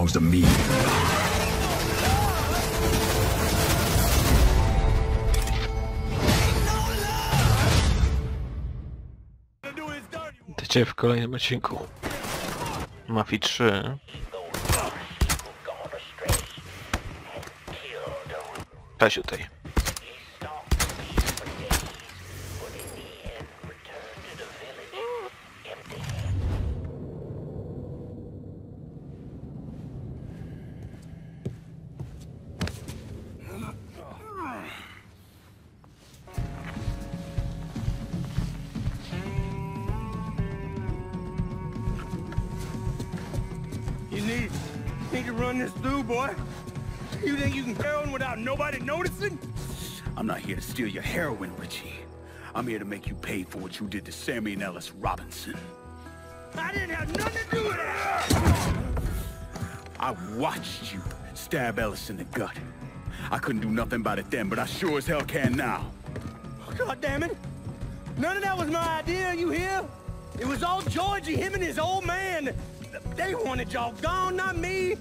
belongs to me. Witajcie w kolejnym odcinku Mafii 3. Cześć tutaj. Need to run this through, boy. You think you can heroin without nobody noticing? I'm not here to steal your heroin, Richie. I'm here to make you pay for what you did to Sammy and Ellis Robinson. I didn't have nothing to do with that! I watched you stab Ellis in the gut. I couldn't do nothing about it then, but I sure as hell can now. God damn it! None of that was my idea, you hear? It was all Georgie, him and his old man. They wanted y'all gone, not me.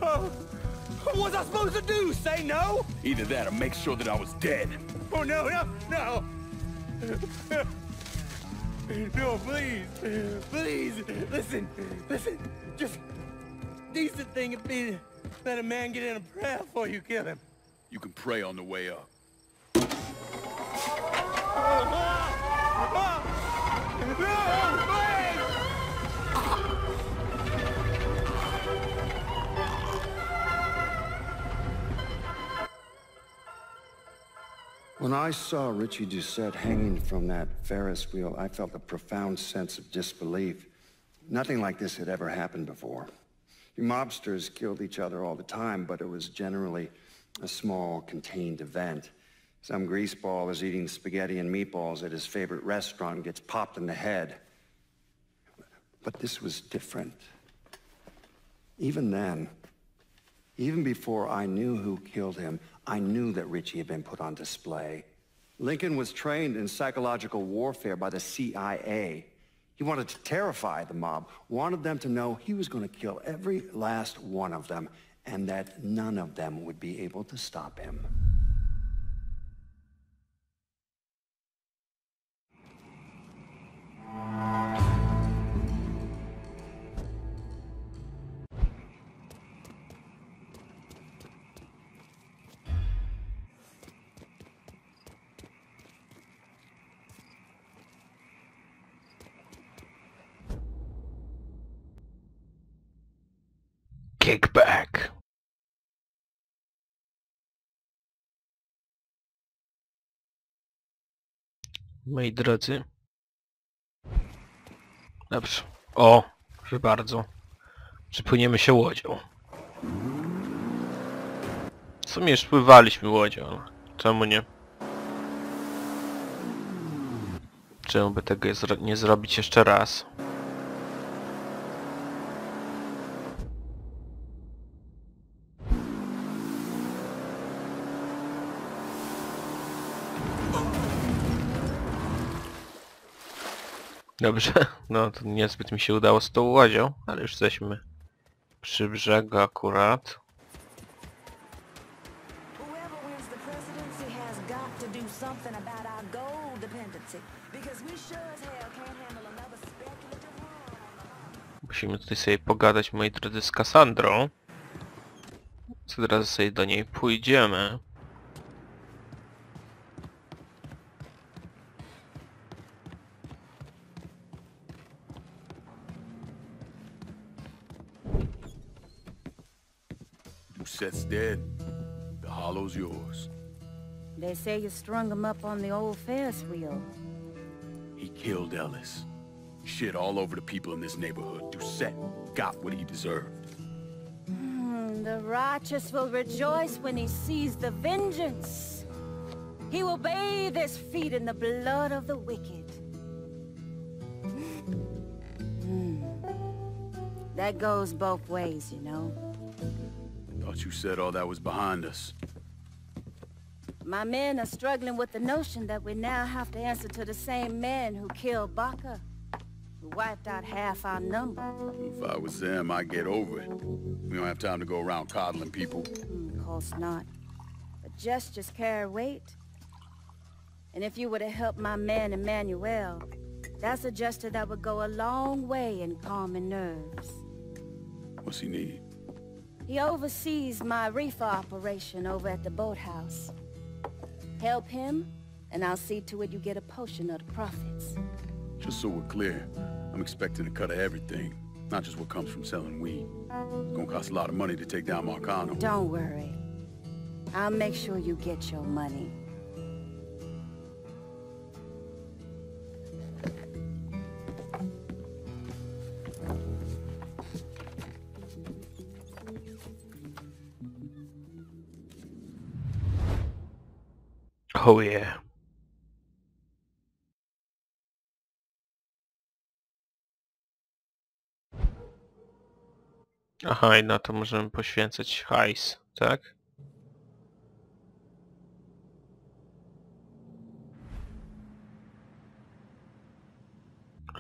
What was I supposed to do? Say no? Either that or make sure that I was dead. Oh, no. No, please. Listen. Just decent thing would be to let a man get in a prayer before you kill him. You can pray on the way up. When I saw Richie Doucette hanging from that Ferris wheel, I felt a profound sense of disbelief. Nothing like this had ever happened before. You mobsters killed each other all the time, but it was generally a small, contained event. Some greaseball is eating spaghetti and meatballs at his favorite restaurant and gets popped in the head. But this was different. Even then, even before I knew who killed him, I knew that Richie had been put on display. Lincoln was trained in psychological warfare by the CIA. He wanted to terrify the mob, wanted them to know he was going to kill every last one of them, and that none of them would be able to stop him. Kickback. Moi drodzy. Dobrze. O, proszę bardzo. Przypłyniemy się łodzią. W sumie już pływaliśmy łodzią, ale czemu nie? Czemu by tego nie zrobić jeszcze raz? Dobrze, no to niezbyt mi się udało z tą łodzią, ale już jesteśmy przy brzegu akurat. Musimy tutaj sobie pogadać, moi drodzy, z Kassandrą. Co teraz sobie do niej pójdziemy. Doucette's dead. The hollow's yours. They say you strung him up on the old Ferris wheel. He killed Ellis. Shit all over the people in this neighborhood. Doucette got what he deserved. The righteous will rejoice when he sees the vengeance. He will bathe his feet in the blood of the wicked. That goes both ways, you know. Thought you said all that was behind us. My men are struggling with the notion that we now have to answer to the same men who killed Baca. We wiped out half our number. If I was them, I'd get over it. We don't have time to go around coddling people. Of course not. But gestures carry weight. And if you were to help my man Emmanuel, that's a gesture that would go a long way in calming nerves. What's he need? He oversees my reefer operation over at the boathouse. Help him, and I'll see to it you get a portion of the profits. Just so we're clear, I'm expecting a cut of everything, not just what comes from selling weed. It's gonna cost a lot of money to take down Marcano. Don't worry. I'll make sure you get your money. Oh yeah. Aha, i na to możemy poświęcać hajs, tak?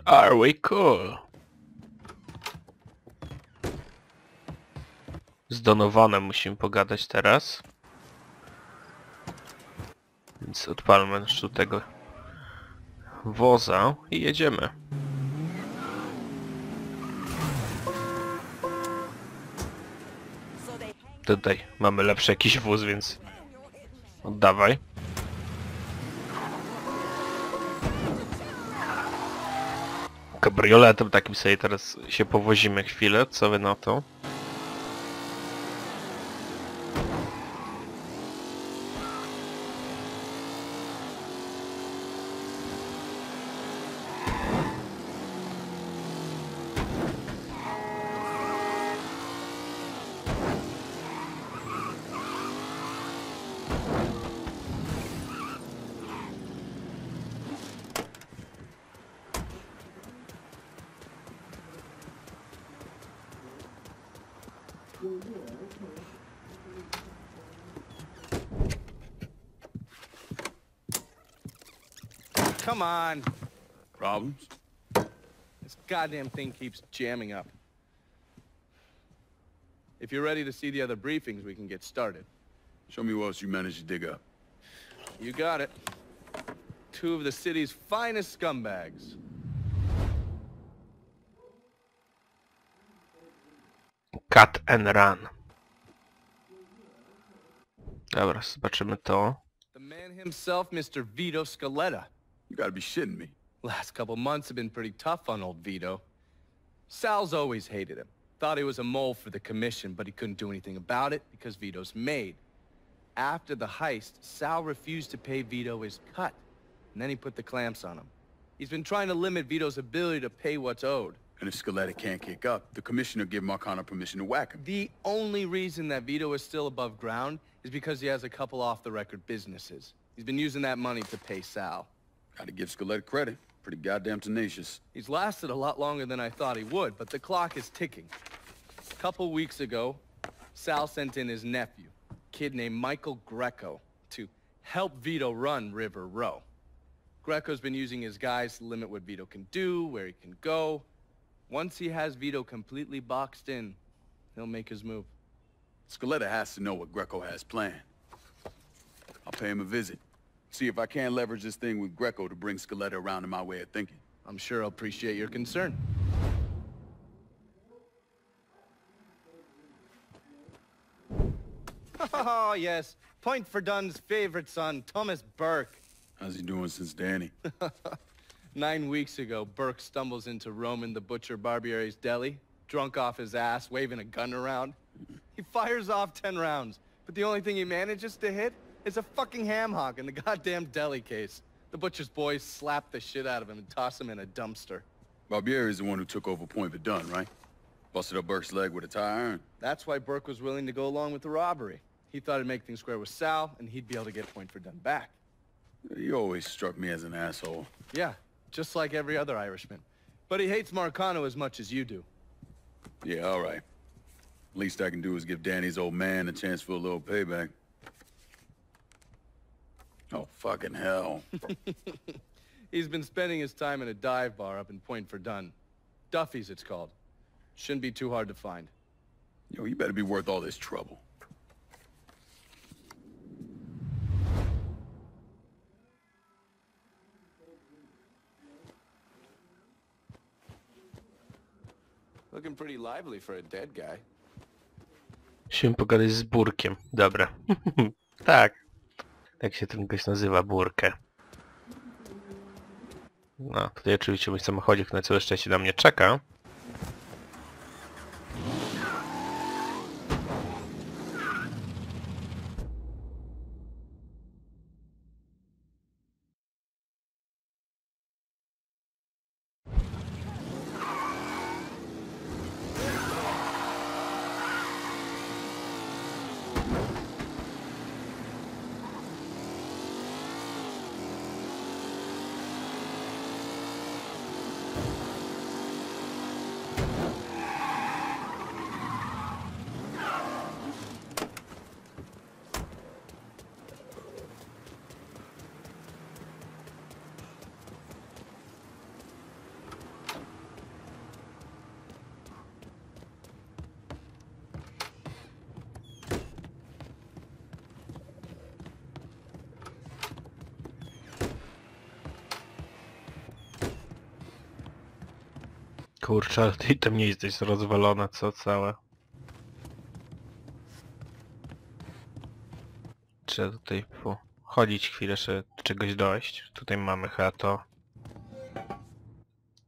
Are we cool? Z Donovanem musimy pogadać teraz. Więc odpalmy już tego woza i jedziemy. Tutaj mamy lepszy jakiś wóz, więc oddawaj. Kabrioletem takim sobie teraz się powozimy chwilę, co wy na to? Come on. Problems? This goddamn thing keeps jamming up. If you're ready to see the other briefings, we can get started. Show me what else you managed to dig up. You got it. Two of the city's finest scumbags. Cut and run. Dobra, zobaczymy to. The man himself, Mr. Vito Scaletta. You gotta be shitting me. Last couple months have been pretty tough on old Vito. Sal's always hated him. Thought he was a mole for the commission, but he couldn't do anything about it because Vito's made. After the heist, Sal refused to pay Vito his cut, and then he put the clamps on him. He's been trying to limit Vito's ability to pay what's owed. And if Scaletta can't kick up, the commissioner give Marcano permission to whack him. The only reason that Vito is still above ground is because he has a couple off-the-record businesses. He's been using that money to pay Sal. Gotta give Scaletta credit. Pretty goddamn tenacious. He's lasted a lot longer than I thought he would, but the clock is ticking. A couple weeks ago, Sal sent in his nephew, a kid named Michael Greco, to help Vito run River Row. Greco's been using his guys to limit what Vito can do, where he can go. Once he has Vito completely boxed in, he'll make his move. Scaletta has to know what Greco has planned. I'll pay him a visit. See if I can't leverage this thing with Greco to bring Scaletta around to my way of thinking. I'm sure he'll appreciate your concern. Oh, yes. Point for Dunn's favorite son, Thomas Burke. How's he doing since Danny? 9 weeks ago, Burke stumbles into Roman the Butcher Barbiere's deli, drunk off his ass, waving a gun around. He fires off 10 rounds, but the only thing he manages to hit is a fucking ham hock in the goddamn deli case. The butcher's boys slap the shit out of him and toss him in a dumpster. Barbieri is the one who took over Point Verdun, right? Busted up Burke's leg with a tire iron. That's why Burke was willing to go along with the robbery. He thought it'd make things square with Sal, and he'd be able to get Point Verdun back. You always struck me as an asshole. Yeah, just like every other Irishman. But he hates Marcano as much as you do. Yeah, all right. Least I can do is give Danny's old man a chance for a little payback. Oh, fucking hell. He's been spending his time in a dive bar up in Point Verdun. Duffy's, it's called. Shouldn't be too hard to find. Yo, you better be worth all this trouble. Looking pretty lively for a dead guy. Musimy pogadać z Burkiem. Dobra. Tak. Tak się ten gość nazywa, Burkę. No, tutaj oczywiście mój samochodzik na całe szczęście na mnie czeka. Kurczę, ale ty tam nie jesteś rozwalona, co całe. Trzeba tutaj pochodzić chwilę, żeby do czegoś dojść. Tutaj mamy chyba to...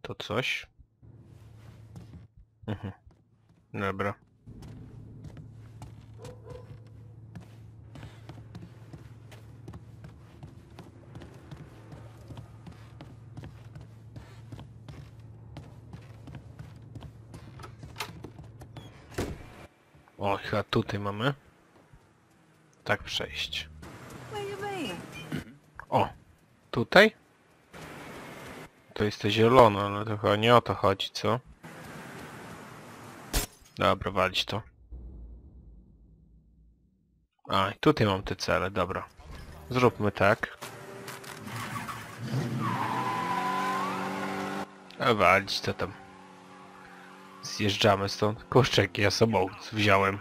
To coś. Dobra. O, chyba tutaj mamy. Tak przejść. O! Tutaj? To jest to zielone, ale to chyba nie o to chodzi, co? Dobra, walić to. A, i tutaj mam te cele, dobra. Zróbmy tak. A walić to tam. Zjeżdżamy stąd. Kurczę, jaki ja samochód wziąłem.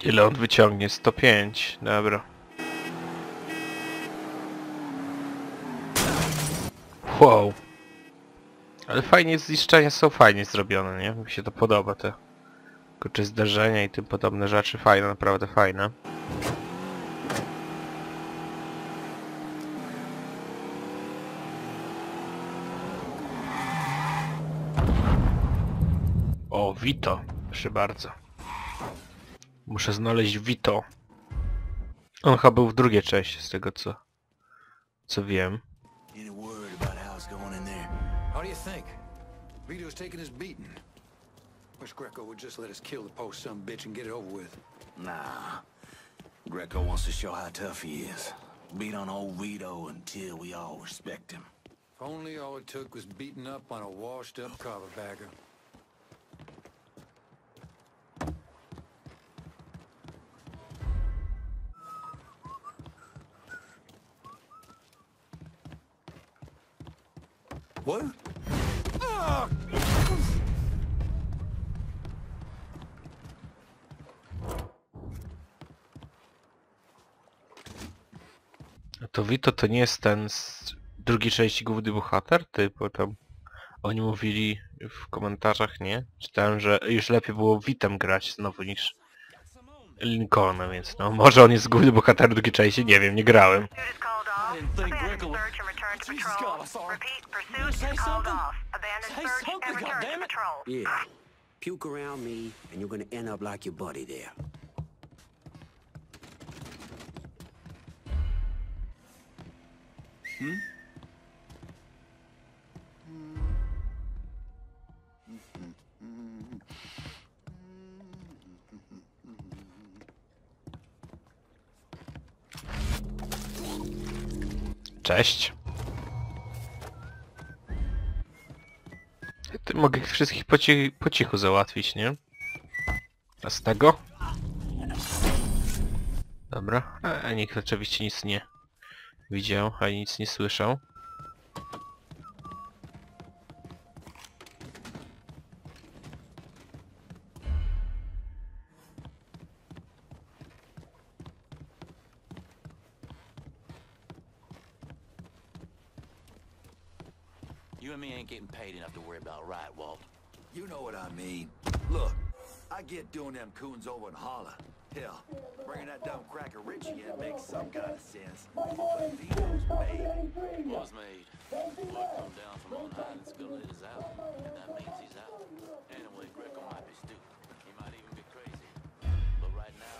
Ile on wyciągnie? 105. Dobra. Wow. Ale fajnie, zniszczenia są fajnie zrobione, nie? Mi się to podoba, te kurczę zdarzenia i tym podobne rzeczy. Fajne, naprawdę fajne. O, Vito. Proszę bardzo. Muszę znaleźć Vito. On chyba był w drugiej części, z tego co wiem. How do you think? Vito's taking his beating. Wish Greco would just let us kill the post some bitch and get it over with. Nah. Greco wants to show how tough he is. Beat on old Vito until we all respect him. If only all it took was beating up on a washed-up carpetbagger. What? To Vito to nie jest ten z drugiej części główny bohater? Bo tam oni mówili w komentarzach, nie? Czytałem, że już lepiej było Vitem grać znowu niż Lincolnem, więc no może on jest główny bohater drugiej części, nie wiem, nie grałem. Yeah. Puke around me, and you're gonna end up like your buddy there. Cześć. Ty mogę ich wszystkich po cichu załatwić, nie? A z tego? Dobra. A nikt oczywiście nic nie widział, ani nic nie słyszał. You and me ain't getting paid enough to worry about, right, Walt? You know what I mean. Look, I get doing them coons over in Holla. Hell, bringing that dumb cracker Richie in makes some kind of sense. But Vito's made. Was made. Word come down from on high that Scaletta's out, and that means he's out. Anyway, Greco might be stupid. He might even be crazy. But right now,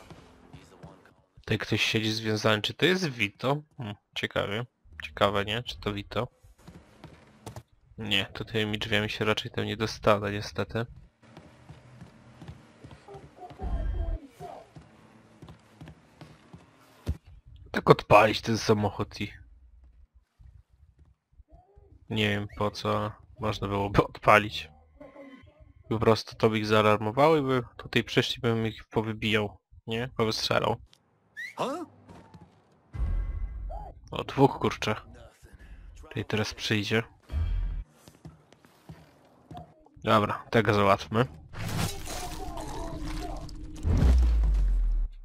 he's the one calling. Tutaj ktoś siedzi związany. Czy to jest Vito? Ciekawie. Ciekawe, nie? Czy to Vito? Nie, tutaj mi drzwiami się raczej tam nie dostanę, niestety. Tak odpalić ten samochód i... Nie wiem po co można byłoby odpalić. Po prostu to by ich zaalarmowało i by tutaj przyszli, bym ich powybijał, nie? Powystrzelał. O, dwóch kurczę. Tutaj teraz przyjdzie. Dobra, tego załatwmy.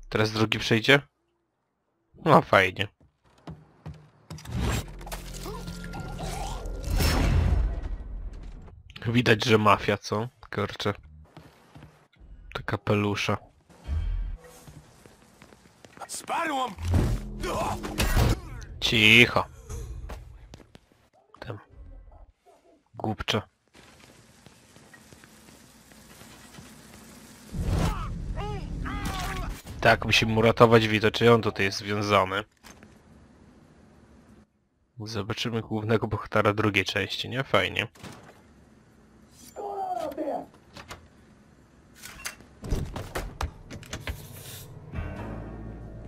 Teraz drugi przyjdzie. No fajnie. Widać, że mafia, co? Kurczę. Te kapelusze. Cicho. Tam. Głupcze. Tak, musimy uratować Vito, czy on tutaj jest związany. Zobaczymy głównego bohatera drugiej części, nie? Fajnie.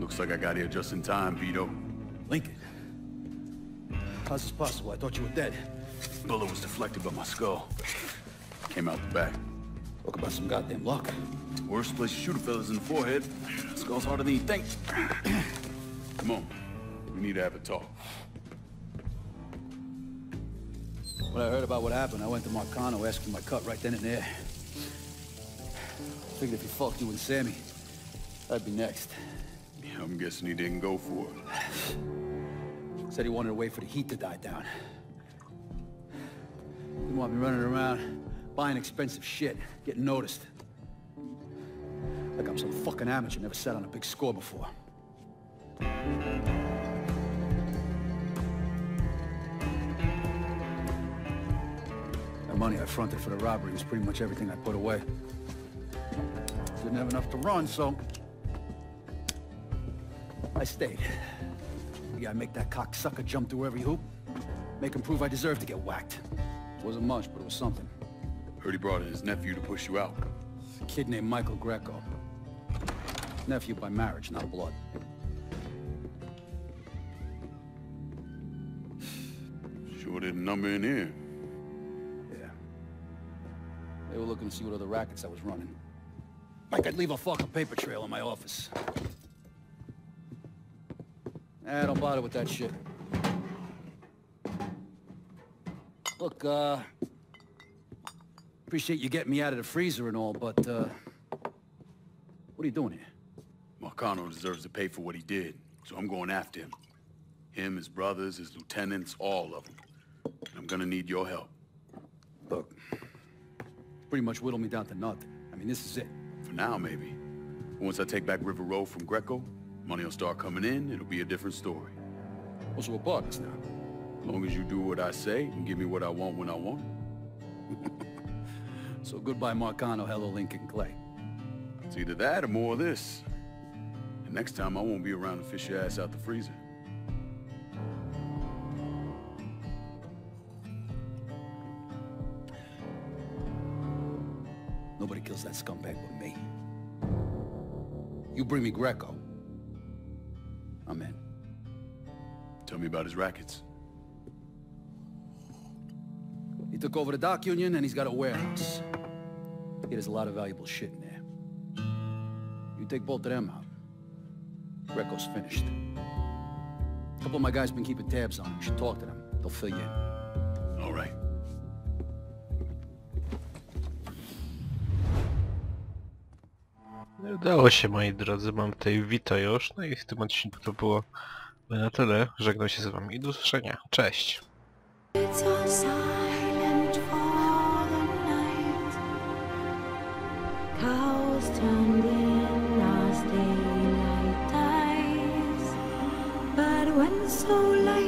Looks like I got here just in time, Vito. Lincoln. How's this possible? I thought you were dead. Bullet was deflected by my skull. Came out the back. Talk about some goddamn luck. Worst place to shoot a fella's in the forehead. Skull's harder than you think. Come on. We need to have a talk. When I heard about what happened, I went to Marcano asking my cut right then and there. Figured if he fucked you and Sammy, I'd be next. Yeah, I'm guessing he didn't go for it. Said he wanted to wait for the heat to die down. Didn't want me running around, buying expensive shit, getting noticed. Like I'm some fucking amateur, never sat on a big score before. The money I fronted for the robbery was pretty much everything I put away. Didn't have enough to run, so I stayed. Yeah, I make that cocksucker jump through every hoop. Make him prove I deserve to get whacked. Wasn't much, but it was something. Heard he brought in his nephew to push you out. A kid named Michael Greco. Nephew by marriage, not blood. Sure didn't number in here. Yeah. They were looking to see what other rackets I was running. Like I'd leave a fucking paper trail in my office. Don't bother with that shit. Look, appreciate you getting me out of the freezer and all, but, what are you doing here? Marcano deserves to pay for what he did, so I'm going after him. Him, his brothers, his lieutenants, all of them. And I'm gonna need your help. Look, pretty much whittled me down to nothing. I mean, this is it. For now, maybe. Once I take back River Road from Greco, money will start coming in, it'll be a different story. Well, so we're partners now. As long as you do what I say and give me what I want when I want it. So goodbye, Marcano, hello, Lincoln Clay. It's either that or more of this. And next time I won't be around to fish your ass out the freezer. Nobody kills that scumbag but me. You bring me Greco, I'm in. Tell me about his rackets. He took over the dock union and he's got a warehouse. He has a lot of valuable shit in there. You take both of them out, Greco's finished. A couple of my guys been keeping tabs on him. You should talk to them. They'll fill you in. All right. Udało się, moi drodzy, mam tutaj Vito już, no i w tym odcinku to było na tyle. Żegnam się z wami i do usłyszenia. Cześć! It's all silent for the night. Cows turned in as daylight dies. But when so light